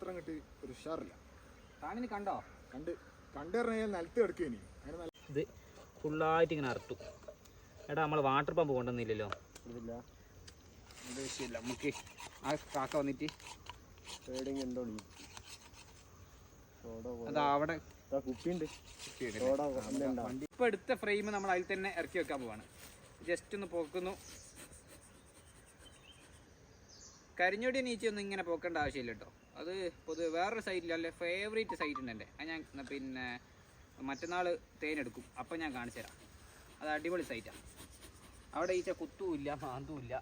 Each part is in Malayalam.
അത്ര അങ്ങോട്ട് ഒരു ഉഷാറില്ല. റാണിന് കണ്ടോ? കണ്ടു പറഞ്ഞാൽ നിലത്ത് കിടക്കേനി. ഇത് ഫുള്ളായിട്ട് ഇങ്ങനെ അറുത്തു. എടാ നമ്മൾ വാട്ടർ പമ്പ് കൊണ്ടുവന്നില്ലല്ലോ. അത് വിഷയമില്ല. നമുക്ക് ആ കാക്ക വന്നിട്ട് അതാ അവിടെ കുപ്പിയുണ്ട്. ഇപ്പൊ എടുത്ത ഫ്രെയിം നമ്മൾ അതിൽ തന്നെ ഇറക്കി വെക്കാൻ പോവാണ്. ജസ്റ്റ് ഒന്ന് പോക്കുന്നു. കരിഞ്ഞൊടി നീച്ചൊന്നും ഇങ്ങനെ പോക്കേണ്ട ആവശ്യമില്ല കേട്ടോ. അത് പൊതുവെ വേറൊരു സൈറ്റിൽ അല്ലെ ഫേവറേറ്റ് സൈറ്റ് ഉണ്ട് എൻ്റെ. അത് ഞാൻ പിന്നെ മറ്റന്നാൾ തേനെടുക്കും, അപ്പം ഞാൻ കാണിച്ചു തരാം. അത് അടിപൊളി സൈറ്റാണ്. അവിടെ ഈച്ച കുത്തുമില്ല മാന്തുമില്ല.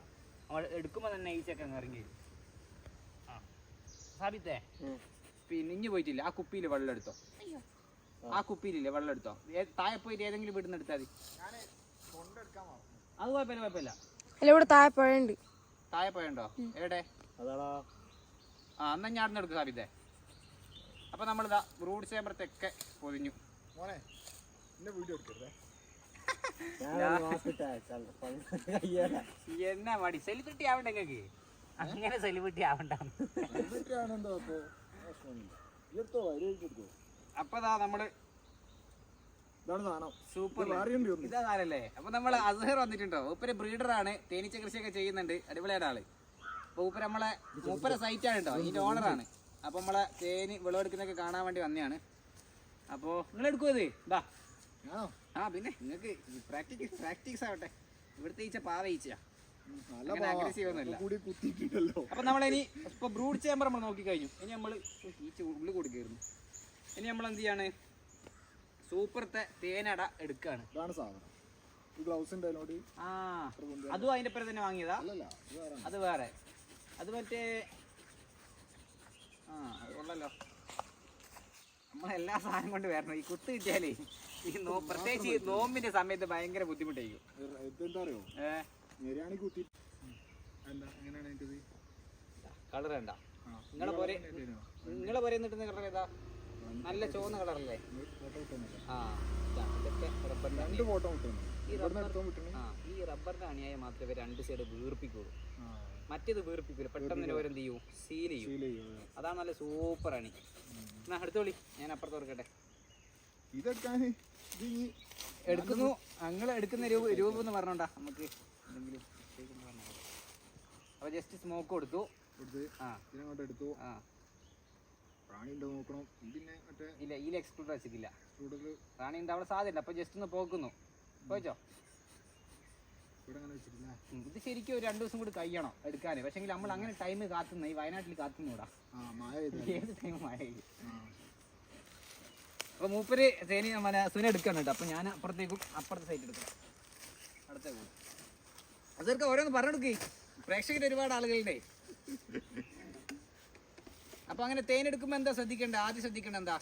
നമ്മൾ എടുക്കുമ്പോൾ തന്നെ ഈച്ചയൊക്കെ അങ്ങ് ഇറങ്ങി വരും. ആ സാബിത്തേ, പിന്നെ ഇഞ്ഞ് പോയിട്ടില്ല. ആ കുപ്പിയിൽ വെള്ളം എടുത്തോ. ആ കുപ്പിയിലില്ലേ വെള്ളം എടുത്തോ. താഴെ പോയിട്ട് ഏതെങ്കിലും വീട്ടിൽ നിന്ന് എടുത്താൽ മതി. അത് കുഴപ്പമില്ല. ഇവിടെ താഴെ പുഴയുണ്ട്. താഴെ പോയണ്ടോ? എവിടെ? ആ എന്നാ ഞാൻ അവിടെ എടുക്കും സാബിത്തേ. അപ്പം നമ്മളിതാ ബ്രൂഡ് ചേമ്പറത്തൊക്കെ പൊതിഞ്ഞു. മോനെ എന്നെ വീഡിയോ എടുക്കരുതേ. എന്നാ മടി സെലിബ്രിറ്റി ആവണ്ട നിങ്ങൾക്ക്. അങ്ങനെ സെലിബ്രിറ്റി ആവണ്ട. അപ്പതാ നമ്മള് സൂപ്പർ ഇതാ സാരല്ലേ. അപ്പൊ നമ്മള് അസ്ഹർ വന്നിട്ടുണ്ടോ? മൂപ്പര് ബ്രീഡറാണ്, തേനീച്ച കൃഷിയൊക്കെ ചെയ്യുന്നുണ്ട്. അടിപൊളിയുടെ ആള്. അപ്പൊ മൂപ്പര് നമ്മളെ മൂപ്പര സൈറ്റാണ് കേട്ടോ, ഇതിന്റെ ഓണറാണ്. അപ്പൊ നമ്മളെ തേന് വിളവെടുക്കുന്നൊക്കെ കാണാൻ വേണ്ടി വന്നതാണ്. അപ്പോ നിങ്ങൾ എടുക്കുമോ ഇത്? ഇതാ ആ പിന്നെ നിങ്ങൾക്ക് പ്രാക്ടീസ് ആവട്ടെ. ഇവിടുത്തെ ഈച്ച പാവ ഈച്ചയാ, അഗ്രസീവ് ഒന്നുമില്ല. അപ്പൊ നമ്മളിനി ഇപ്പൊ ബ്രൂഡ് ചേമ്പർ നമ്മൾ നോക്കി കഴിഞ്ഞു. ഇനി നമ്മള് ഈച്ച ഉള്ളിൽ കൊടുക്കായിരുന്നു. ഇനി നമ്മൾ എന്ത് ചെയ്യാണ്? സൂപ്പറത്തെ തേനട എടുക്കാണ്. ആ അതും അതിന്റെ പേര് തന്നെ വാങ്ങിയതാ? അത് വേറെ. അത് മറ്റേ അത് കൊള്ളല്ലോ. നമ്മളെല്ലാ സാധനം കൊണ്ട് വരണം. ഈ കുത്ത് കിട്ടിയാലേ ഈ പ്രത്യേകിച്ച് ഈ നോമ്പിന്റെ സമയത്ത് ഭയങ്കര ബുദ്ധിമുട്ടായിരിക്കും. കളർ വേണ്ട. നിങ്ങളെ പോലെ നിട്ടുന്ന കളർ ഏതാ? നല്ല ചുവന്ന കളറല്ലേ? ആ ഇതൊക്കെ ഈ റബ്ബറിന്റെ അണിയായ മാത്രമേ രണ്ട് സൈഡ് വീർപ്പിക്കുള്ളൂ. മറ്റേത് വീർപ്പിക്കൂല, പെട്ടെന്ന് ഓരോ എന്ത് ചെയ്യും? സീൽ ചെയ്യും. അതാണ് നല്ല സൂപ്പർ അണി. എന്നാ അടുത്തോളി, ഞാൻ അപ്പുറത്ത് തുറക്കട്ടെ. എടുക്കുന്നു. നിങ്ങൾ എടുക്കുന്ന രൂപം എന്ന് പറഞ്ഞോണ്ടാ നമുക്ക് എന്തെങ്കിലും. അപ്പൊ ജസ്റ്റ് സ്മോക്ക് കൊടുത്തു. ഇല്ല ഇതിൽ എക്സ്ക്ലൂഡ് വെച്ചിട്ടില്ല. റാണി ഉണ്ട് അവിടെ സാധ്യത. അപ്പൊ ജസ്റ്റ് ഒന്ന് പോക്കുന്നു. പോയിച്ചോ. ഇത് ശരിക്കും ഒരു 2 ദിവസം കൂടി കഴിയണം എടുക്കാന്. പക്ഷെ നമ്മൾ അങ്ങനെ ടൈം കാത്തുന്ന ഈ വയനാട്ടിൽ കാത്തുന്നൂടാ. ഏത് ടൈം മഴ. അപ്പൊ മൂപ്പര് തേനി സുന എടുക്കണം കേട്ടോ. അപ്പൊ ഞാൻ അപ്പുറത്തെ സൈറ്റ് എടുക്കണം. അടുത്ത അതൊക്കെ ഓരോന്ന് പറഞ്ഞെടുക്കേ. പ്രേക്ഷകർ ഒരുപാട് ആളുകളുടെ. അപ്പൊ അങ്ങനെ തേനെടുക്കുമ്പോ എന്താ ശ്രദ്ധിക്കണ്ട? ആദ്യം ശ്രദ്ധിക്കണ്ട എന്താ?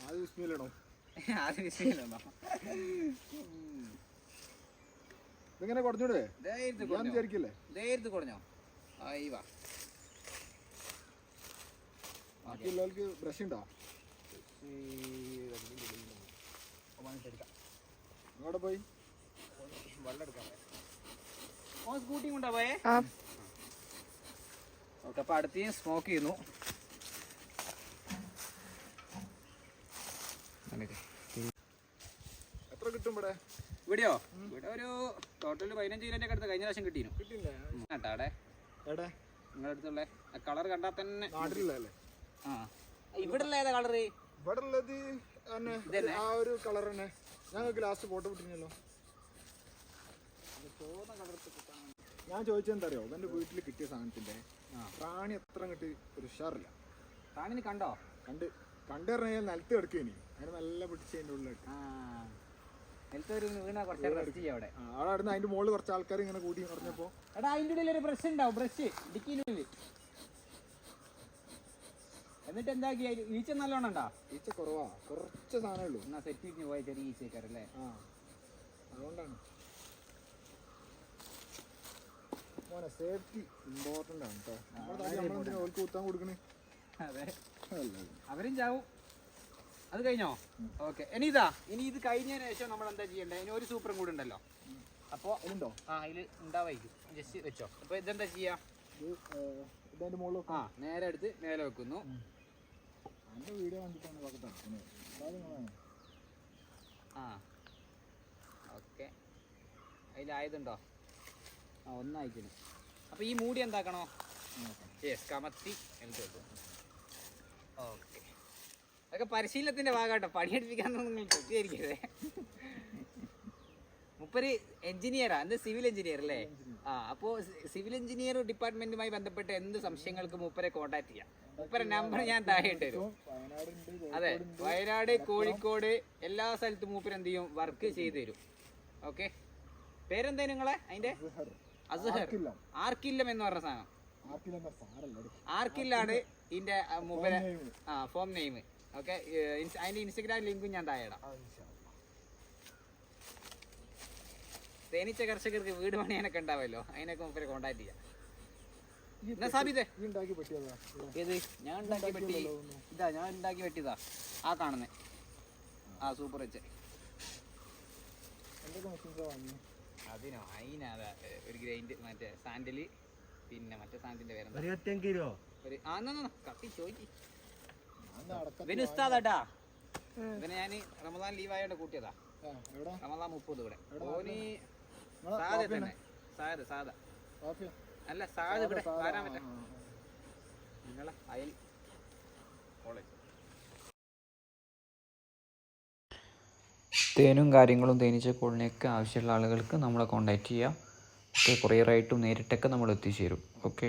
ആദ്യം വിസ്മയിലോ. ഇങ്ങനെ കുറഞ്ഞൂടെ? ധൈര്യത്തിൽ കുറഞ്ഞോ? ആയിവാ. ബ്രഷ് ഉണ്ടോ? അങ്ങോട്ട് പോയി വെള്ളം എടുക്കാൻ സ്കൂട്ടി കൊണ്ടാ പോയേ. ഓക്കെ, അപ്പൊ അടുത്ത് സ്മോക്ക് ചെയ്യുന്നു. എത്ര കിട്ടും ഇവിടെ? ഇവിടെയോ? ഇവിടെ ഒരു ടോട്ടൽ 15 കിലോന്റെ അടുത്ത് കഴിഞ്ഞ പ്രാവശ്യം കിട്ടിയിരുന്നു. കേട്ടാടെ നിങ്ങളുടെ അടുത്തുള്ള കളർ കണ്ടാൽ തന്നെ. ആ ഇവിടെ ഉള്ള ഏതാ കളറ്? ഇവിടെ ഉള്ളത് ആ ഒരു കളർ തന്നെ. ഞങ്ങൾക്ക് ലാസ്റ്റ് ഫോട്ടോ കിട്ടിഞ്ഞല്ലോ. ഞാൻ ചോദിച്ചെന്താ അറിയോ? എന്റെ വീട്ടിൽ കിട്ടിയ സാധനത്തിന്റെ റാണി അത്ര അങ്ങോട്ട് ഒരു ഉഷാറില്ല. റാണിന് കണ്ടോ? കണ്ടു പറഞ്ഞാൽ നിലത്ത് കിടക്കേനി. അതിന് നല്ല പിടിച്ച് അതിന്റെ ഉള്ളിലിട്ട് അവിടെ അതിന്റെ മുകളിൽ കുറച്ച് ആൾക്കാർ ഇങ്ങനെ കൂടി പറഞ്ഞപ്പോ എടാ അതിന്റെ ഉള്ളിൽ ഒരു ബ്രഷ് ഉണ്ടാവും. ബ്രഷ് ഡിക്കിനുള്ളിൽ. എന്നിട്ട് എന്താക്കി? ഈച്ച നല്ലോണം ഉണ്ടാ? ഈച്ച കുറവാ, കുറച്ച് സാധനമേ ഉള്ളൂ. എന്നാ സെറ്റിന് പോയ ചെറിയ ഈച്ചക്കാരല്ലേ? അതുകൊണ്ടാണ് മോനെ സേഫ്റ്റി ഇമ്പോർട്ടന്റ് ആണ് കേട്ടോ. ഓൾക്ക് കുത്താൻ കൊടുക്കണേ. അതെ, അവരും ചാവും. അത് കഴിഞ്ഞോ? ഓക്കെ. ഇനി ഇത് കഴിഞ്ഞതിന് ശേഷം നമ്മൾ എന്താ ചെയ്യണ്ടേ? ഇനി ഒരു സൂപ്പറും കൂടെ ഉണ്ടല്ലോ. അപ്പോ ഉണ്ടോ? അതിൽ ഉണ്ടാവായിരിക്കും. ജസ്റ്റ് വെച്ചോ. അപ്പൊ ഇതെന്താ ചെയ്യാ? നേരെ എടുത്ത് മേലെ വെക്കുന്നു. കണ്ടിട്ടാണ് ഇതൊക്കെ തടുക്കുന്നത്. അതായത് നിങ്ങളാണ് ആ ഓക്കെ, അതിലായതുണ്ടോ? ആ ഒന്നായിക്കുന്നു. അപ്പോൾ ഈ മൂടി എന്താക്കണോ? യെസ്, കമത്തി എടുത്ത് വെക്കും. ഓക്കെ, അതൊക്കെ പരിശീലനത്തിൻ്റെ ഭാഗമായിട്ടോ, പണിയെടുപ്പിക്കാന്ന് നിങ്ങൾ തെറ്റിദ്ധരിക്കരുതേ. മുപ്പര് എഞ്ചിനീയറാ, എന്ത് സിവിൽ എഞ്ചിനീയർ അല്ലേ? ആ, അപ്പോൾ സിവിൽ എഞ്ചിനീയർ ഡിപ്പാർട്ട്മെന്റുമായി ബന്ധപ്പെട്ട് എന്ത് സംശയങ്ങൾക്ക് മൂപ്പരെ കോൺടാക്ട് ചെയ്യാം. മൂപ്പരെ നമ്പർ ഞാൻ താഴെ ഇട്ട് തരും. അതെ, വയനാട്, കോഴിക്കോട് എല്ലാ സ്ഥലത്തും മൂപ്പര് എന്ത് ചെയ്യും, വർക്ക് ചെയ്ത് തരും. ഓക്കെ, പേരെന്താ നിങ്ങളെ? അതിന്റെ അസ്ഹർ ആർക്കില്ലം എന്ന് പറഞ്ഞ സാധനം. ആർക്കില്ലാണ് ഇതിന്റെ മൂപ്പരെ ഫോം നെയിം. ഓക്കെ, അതിന്റെ ഇൻസ്റ്റഗ്രാം ലിങ്കും ഞാൻ താഴെ ഇടാം. തേനീച്ച കർഷകർക്ക് വീട് പണിയാനൊക്കെ ഉണ്ടാവല്ലോ, അതിനൊക്കെ മൂപ്പരെ കോൺടാക്ട് ചെയ്യാം. എന്നാ സാബിതേ, ഏത് ഞാൻ ഉണ്ടാക്കി പെട്ടി? ഇതാ ഞാൻ ഉണ്ടാക്കി പെട്ടിതാ, ആ കാണുന്നേ. ആ സൂപ്പർ വെച്ച് അതിനോ അതിനതാ ഒരു ഗ്രൈൻഡ്, മറ്റേ സാൻഡല്, പിന്നെ മറ്റേ സാധനത്തിന്റെ പേരെന്താ, ഒരു കത്തി ചോദിച്ചു. ഇവന് ഉസ്താദാട്ടാ, ഇവനെ ഞാൻ റമദാൻ ലീവായോണ്ട് കൂട്ടിയതാ. റമദാൻ 30 ഇവിടെ. ഓന് സാധ തന്നെ, സാധ അല്ല സാധ ഇവിടെ വരാൻ പറ്റാ. നിങ്ങളെ അയൽ കോളേജ് തേനും കാര്യങ്ങളും തേനീച്ചക്കൂടിനെയൊക്കെ ആവശ്യമുള്ള ആളുകൾക്ക് നമ്മളെ കോൺടാക്റ്റ് ചെയ്യാം. ഓക്കെ, കൊറിയറായിട്ടും നേരിട്ടൊക്കെ നമ്മൾ എത്തിച്ചേരും. ഓക്കെ.